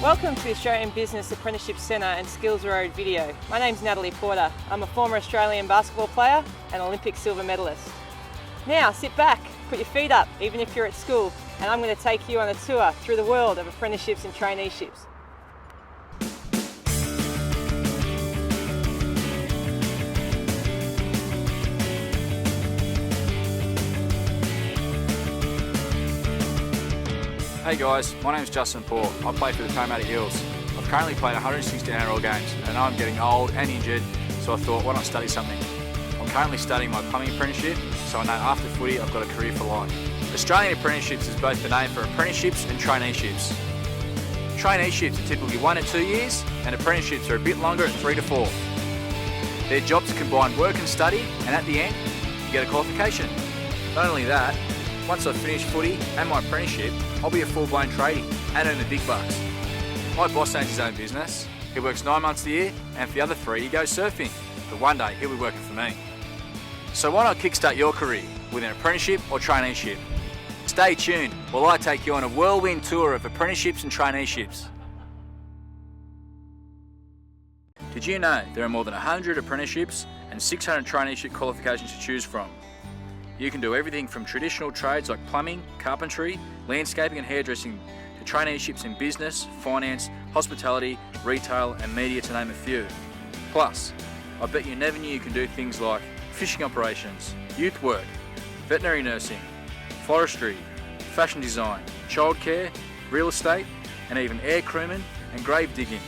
Welcome to the Australian Business Apprenticeship Centre and Skillsroad video. My name's Natalie Poore. I'm a former Australian basketball player and Olympic silver medalist. Now sit back, put your feet up, even if you're at school, and I'm going to take you on a tour through the world of apprenticeships and traineeships. Hey guys, my name's Justin Poore. I play for the Carpentry Eels. I've currently played 160 NRL games and I'm getting old and injured, so I thought, why not study something? I'm currently studying my plumbing apprenticeship, so I know after footy I've got a career for life. Australian Apprenticeships is both the name for apprenticeships and traineeships. Traineeships are typically 1 to 2 years and apprenticeships are a bit longer at 3 to 4. Their job to combine work and study, and at the end, you get a qualification. Not only that, once I've finished footy and my apprenticeship, I'll be a full-blown tradie and earn the big bucks. My boss owns his own business. He works 9 months a year, and for the other 3 he goes surfing. But one day he'll be working for me. So why not kickstart your career with an apprenticeship or traineeship? Stay tuned while I take you on a whirlwind tour of apprenticeships and traineeships. Did you know there are more than 100 apprenticeships and 600 traineeship qualifications to choose from? You can do everything from traditional trades like plumbing, carpentry, landscaping and hairdressing to traineeships in business, finance, hospitality, retail and media to name a few. Plus, I bet you never knew you can do things like fishing operations, youth work, veterinary nursing, forestry, fashion design, childcare, real estate and even air crewman and grave digging.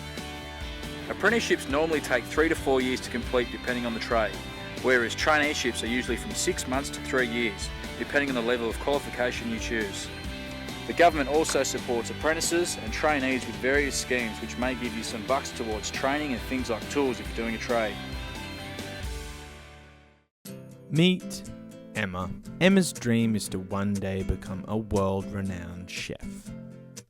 Apprenticeships normally take 3 to 4 years to complete depending on the trade, whereas traineeships are usually from 6 months to 3 years, depending on the level of qualification you choose. The government also supports apprentices and trainees with various schemes which may give you some bucks towards training and things like tools if you're doing a trade. Meet Emma. Emma's dream is to one day become a world-renowned chef.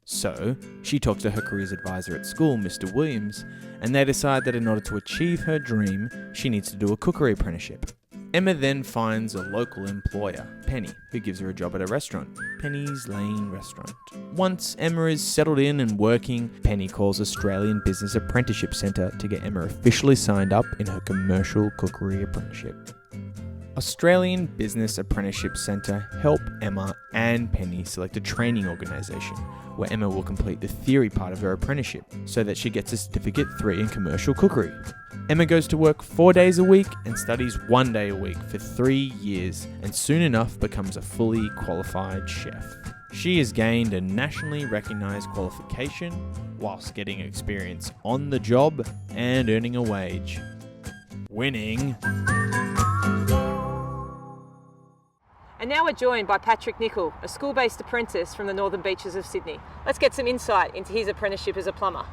So, she talks to her careers advisor at school, Mr. Williams, and they decide that in order to achieve her dream, she needs to do a cookery apprenticeship. Emma then finds a local employer, Penny, who gives her a job at a restaurant, Penny's Lane Restaurant. Once Emma is settled in and working, Penny calls Australian Business Apprenticeship Centre to get Emma officially signed up in her commercial cookery apprenticeship. Australian Business Apprenticeship Centre help Emma and Penny select a training organisation where Emma will complete the theory part of her apprenticeship so that she gets a Certificate 3 in commercial cookery. Emma goes to work 4 days a week and studies 1 day a week for 3 years and soon enough becomes a fully qualified chef. She has gained a nationally recognised qualification whilst getting experience on the job and earning a wage. Winning. And now we're joined by Patrick Nicol, a school-based apprentice from the northern beaches of Sydney. Let's get some insight into his apprenticeship as a plumber.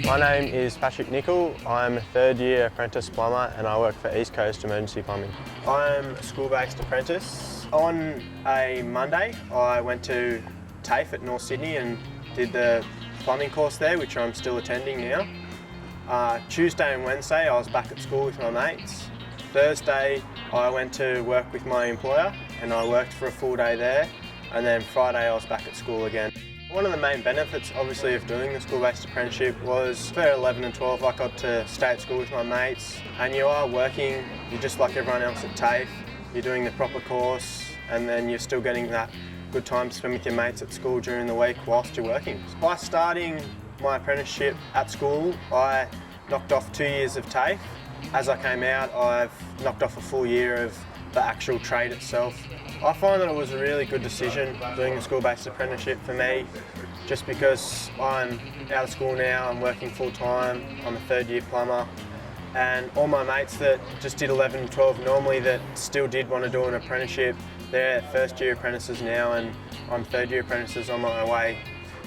My name is Patrick Nicol. I'm a third year apprentice plumber and I work for East Coast Emergency Plumbing. I'm a school-based apprentice. On a Monday I went to TAFE at North Sydney and did the plumbing course there, which I'm still attending now. Tuesday and Wednesday I was back at school with my mates. Thursday I went to work with my employer and I worked for a full day there, and then Friday I was back at school again. One of the main benefits obviously of doing the school-based apprenticeship was for 11 and 12 I got to stay at school with my mates, and you are working, you're just like everyone else at TAFE, you're doing the proper course and then you're still getting that good time to spend with your mates at school during the week whilst you're working. By starting my apprenticeship at school I knocked off 2 years of TAFE. As I came out I've knocked off a full year of the actual trade itself. I find that it was a really good decision doing the school-based apprenticeship for me, just because I'm out of school now, I'm working full-time, I'm a third-year plumber, and all my mates that just did 11 and 12 normally that still did want to do an apprenticeship, they're first-year apprentices now and I'm third-year apprentices on my way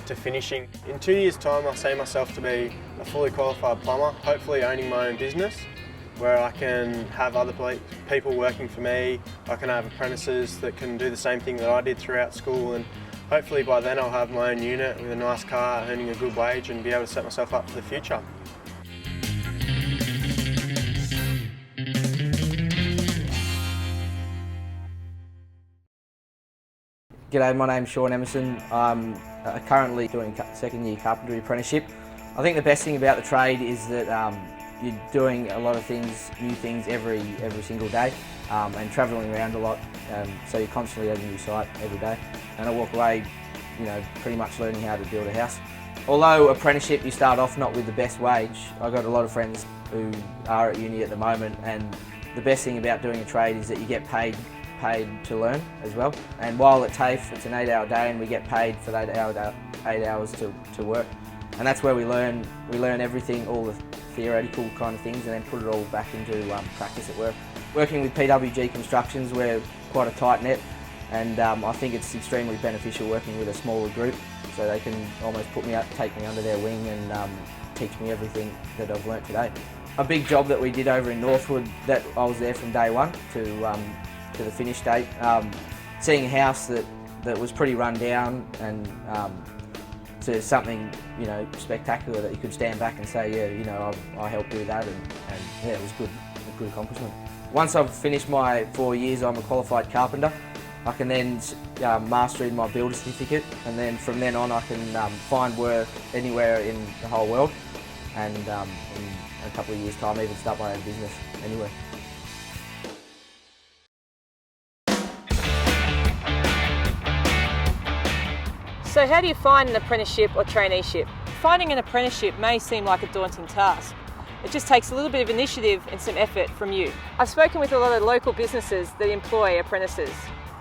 to finishing. In 2 years' time I see myself to be a fully qualified plumber, hopefully owning my own business. where I can have other people working for me. I can have apprentices that can do the same thing that I did throughout school, and hopefully by then I'll have my own unit with a nice car, earning a good wage, and be able to set myself up for the future. G'day, my name's Sean Emerson. I'm currently doing second year carpentry apprenticeship. I think the best thing about the trade is that you're doing a lot of things, new things every single day, and travelling around a lot. So you're constantly at a new site every day. And I walk away, pretty much learning how to build a house. Although apprenticeship, you start off not with the best wage. I've got a lot of friends who are at uni at the moment, and the best thing about doing a trade is that you get paid to learn as well. And while at TAFE it's an 8-hour day and we get paid for that 8 hours to work. And that's where we learn everything, all the theoretical kind of things, and then put it all back into practice at work. Working with PWG Constructions, we're quite a tight net, and I think it's extremely beneficial working with a smaller group, so they can almost take me under their wing and teach me everything that I've learnt today. A big job that we did over in Northwood, that I was there from day one to the finish date, seeing a house that was pretty run down and to something spectacular that you could stand back and say, yeah, I helped do that, and yeah, it was a good accomplishment. Once I've finished my 4 years, I'm a qualified carpenter. I can then master in my builder certificate, and then from then on I can find work anywhere in the whole world, and in a couple of years' time even start my own business anywhere. So how do you find an apprenticeship or traineeship? Finding an apprenticeship may seem like a daunting task. It just takes a little bit of initiative and some effort from you. I've spoken with a lot of local businesses that employ apprentices.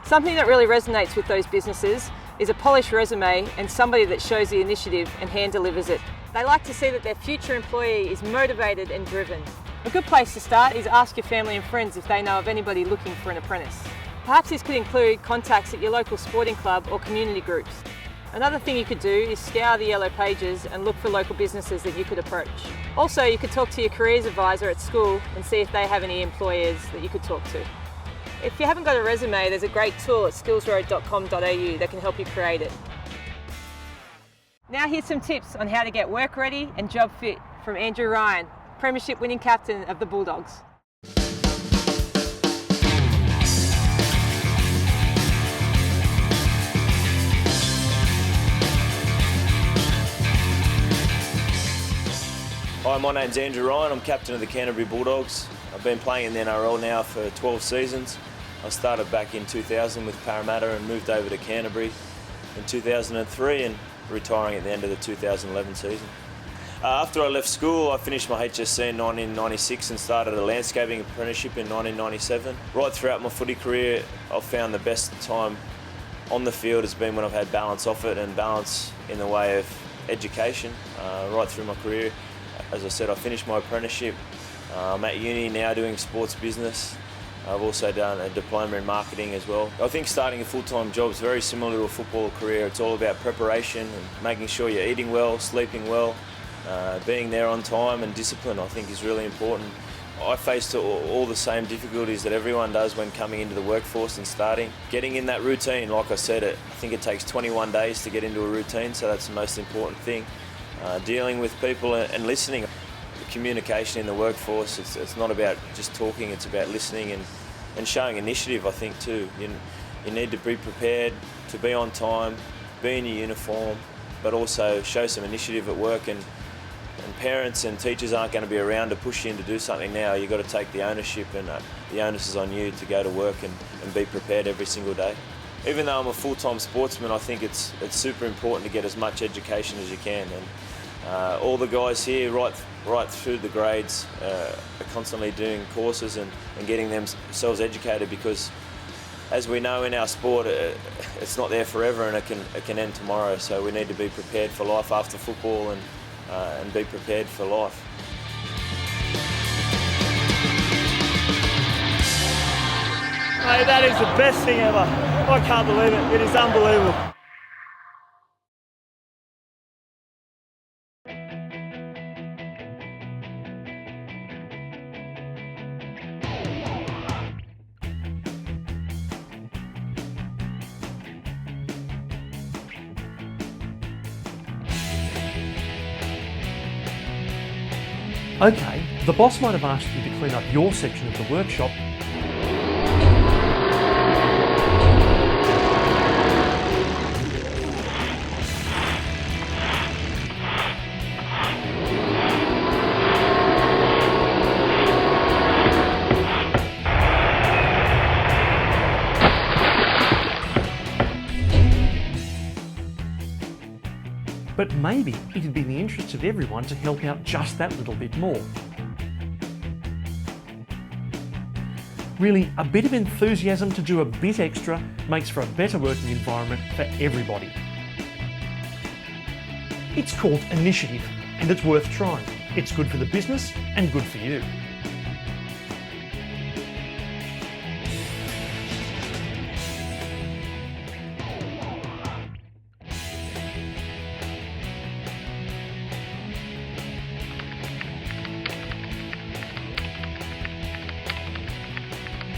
Something that really resonates with those businesses is a polished resume and somebody that shows the initiative and hand delivers it. They like to see that their future employee is motivated and driven. A good place to start is ask your family and friends if they know of anybody looking for an apprentice. Perhaps this could include contacts at your local sporting club or community groups. Another thing you could do is scour the yellow pages and look for local businesses that you could approach. Also, you could talk to your careers advisor at school and see if they have any employers that you could talk to. If you haven't got a resume, there's a great tool at skillsroad.com.au that can help you create it. Now here's some tips on how to get work ready and job fit from Andrew Ryan, Premiership winning captain of the Bulldogs. Hi, my name's Andrew Ryan. I'm captain of the Canterbury Bulldogs. I've been playing in the NRL now for 12 seasons. I started back in 2000 with Parramatta and moved over to Canterbury in 2003 and retiring at the end of the 2011 season. After I left school, I finished my HSC in 1996 and started a landscaping apprenticeship in 1997. Right throughout my footy career, I've found the best time on the field has been when I've had balance off it and balance in the way of education right through my career. As I said, I finished my apprenticeship. I'm at uni now doing sports business. I've also done a diploma in marketing as well. I think starting a full-time job is very similar to a football career. It's all about preparation and making sure you're eating well, sleeping well, being there on time, and discipline I think is really important. I faced all the same difficulties that everyone does when coming into the workforce and starting. Getting in that routine, like I said, I think it takes 21 days to get into a routine, so that's the most important thing. Dealing with people and listening. The communication in the workforce, it's not about just talking, it's about listening and showing initiative, I think, too. You need to be prepared to be on time, be in your uniform, but also show some initiative at work, and parents and teachers aren't going to be around to push you in to do something now. You've got to take the ownership, and the onus is on you to go to work and be prepared every single day. Even though I'm a full-time sportsman, I think it's super important to get as much education as you can. And all the guys here, right through the grades, are constantly doing courses and getting themselves educated, because as we know in our sport, it's not there forever and it can end tomorrow. So we need to be prepared for life after football and be prepared for life. Mate, that is the best thing ever. I can't believe it. It is unbelievable. Okay, the boss might have asked you to clean up your section of the workshop, but maybe it'd be in the interests of everyone to help out just that little bit more. Really, a bit of enthusiasm to do a bit extra makes for a better working environment for everybody. It's called initiative, and it's worth trying. It's good for the business and good for you.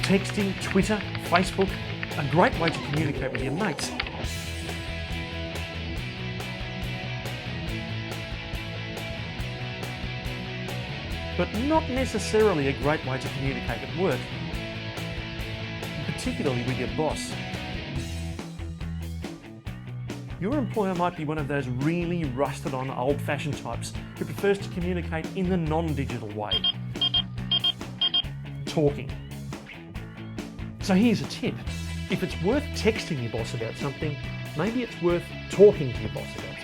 Texting, Twitter, Facebook, a great way to communicate with your mates. But not necessarily a great way to communicate at work, particularly with your boss. Your employer might be one of those really rusted on old-fashioned types who prefers to communicate in the non-digital way. Talking. So here's a tip. If it's worth texting your boss about something, maybe it's worth talking to your boss about something.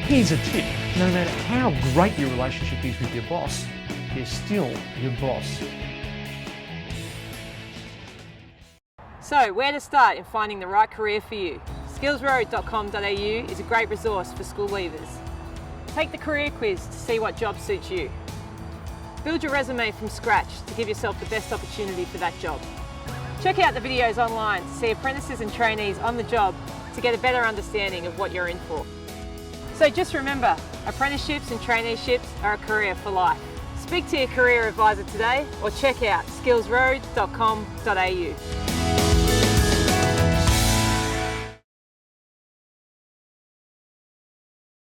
Here's a tip. No matter how great your relationship is with your boss, they're still your boss. So, where to start in finding the right career for you? Skillsroad.com.au is a great resource for school leavers. Take the career quiz to see what job suits you. Build your resume from scratch to give yourself the best opportunity for that job. Check out the videos online to see apprentices and trainees on the job to get a better understanding of what you're in for. So just remember, apprenticeships and traineeships are a career for life. Speak to your career advisor today or check out skillsroad.com.au.